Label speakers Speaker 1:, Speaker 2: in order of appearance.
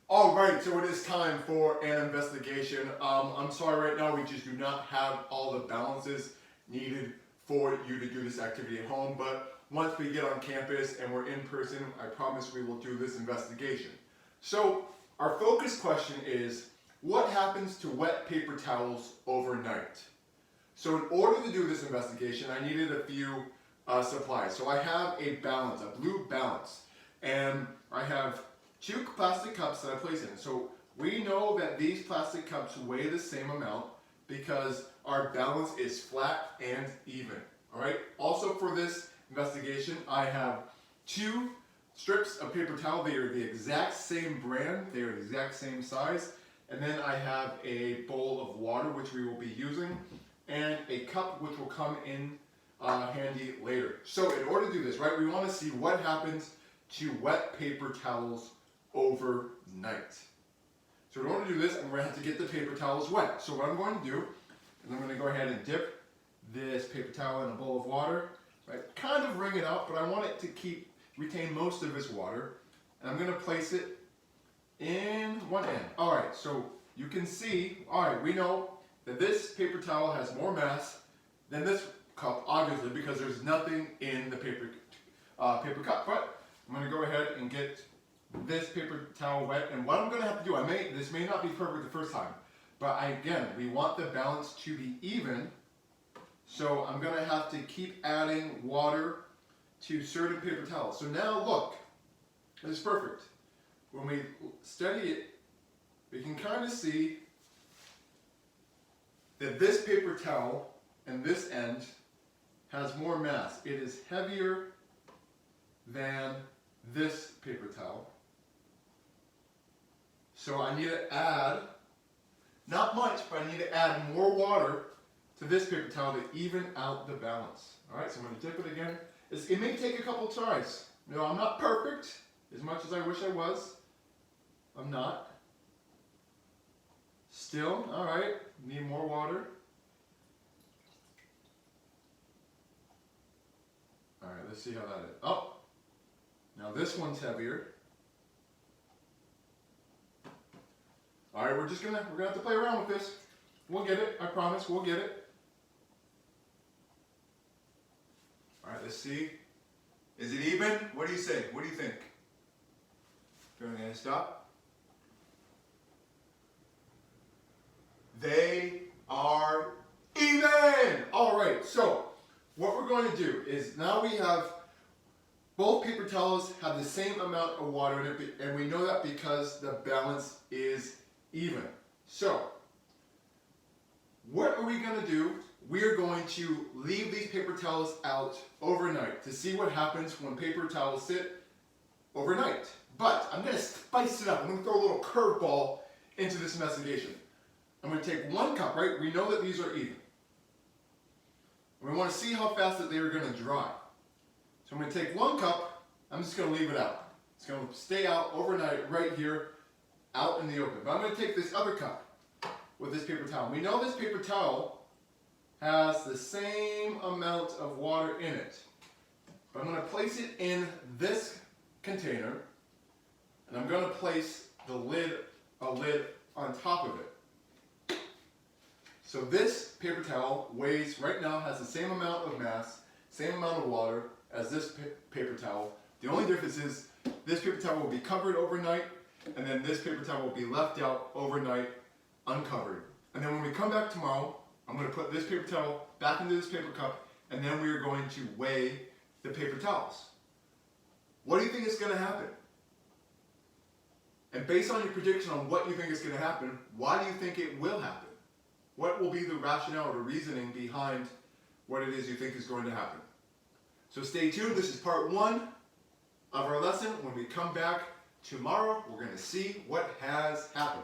Speaker 1: Alright, so it is time for an investigation. I'm sorry, right now we just do not have all the balances needed for you to do this activity at home, but once we get on campus and we're in person, I promise we will do this investigation. So, our focus question is, what happens to wet paper towels overnight? So in order to do this investigation, I needed a few supplies. So I have a balance, a blue balance, and I have two plastic cups that I place in. So we know that these plastic cups weigh the same amount because our balance is flat and even. All right. Also for this investigation, I have two strips of paper towel. They are the exact same brand. They are the exact same size. And then I have a bowl of water, which we will be using, and a cup, which will come in handy later. So in order to do this, right, we want to see what happens to wet paper towels overnight. So in order to do this, I'm going to have to get the paper towels wet. So what I'm going to do is I'm going to go ahead and dip this paper towel in a bowl of water, right? Kind of wring it out, but I want it to retain most of its water. And I'm going to place it in one end. All right, so you can see, all right, we know that this paper towel has more mass than this cup, obviously, because there's nothing in the paper cup. But I'm going to go ahead and get this paper towel wet, and what I'm going to have to do, this may not be perfect the first time, but again, we want the balance to be even, so I'm going to have to keep adding water to certain paper towels. So now look, this is perfect. When we study it, we can kind of see that this paper towel and this end has more mass. It is heavier than this paper towel. So I need to add, not much, but I need to add more water to this paper towel to even out the balance. All right, so I'm going to dip it again. It may take a couple tries. No, I'm not perfect, as much as I wish I was. I'm not. Still, all right, need more water. All right, let's see how that is. Oh, now this one's heavier. All right, we're gonna have to play around with this. We'll get it. I promise. We'll get it. All right, let's see. Is it even? What do you say? What do you think? Going to stop. They are even. All right. So what we're going to do is now we have both paper towels have the same amount of water in it, and we know that because the balance is even. So, what are we going to do? We're going to leave these paper towels out overnight to see what happens when paper towels sit overnight. But I'm going to spice it up. I'm going to throw a little curveball into this investigation. I'm going to take one cup, right? We know that these are even. We want to see how fast that they are going to dry. So I'm going to take one cup. I'm just going to leave it out. It's going to stay out overnight right here, out in the open. But I'm going to take this other cup with this paper towel. We know this paper towel has the same amount of water in it. But I'm going to place it in this container, and I'm going to place a lid on top of it. So this paper towel weighs, right now, has the same amount of mass, same amount of water as this paper towel. The only difference is this paper towel will be covered overnight, and then this paper towel will be left out overnight uncovered. And then when we come back tomorrow, I'm going to put this paper towel back into this paper cup, and then we are going to weigh the paper towels. What do you think is going to happen? And based on your prediction on what you think is going to happen, why do you think it will happen? What will be the rationale or the reasoning behind what it is you think is going to happen? So stay tuned. This is part 1 of our lesson. When we come back tomorrow, we're going to see what has happened.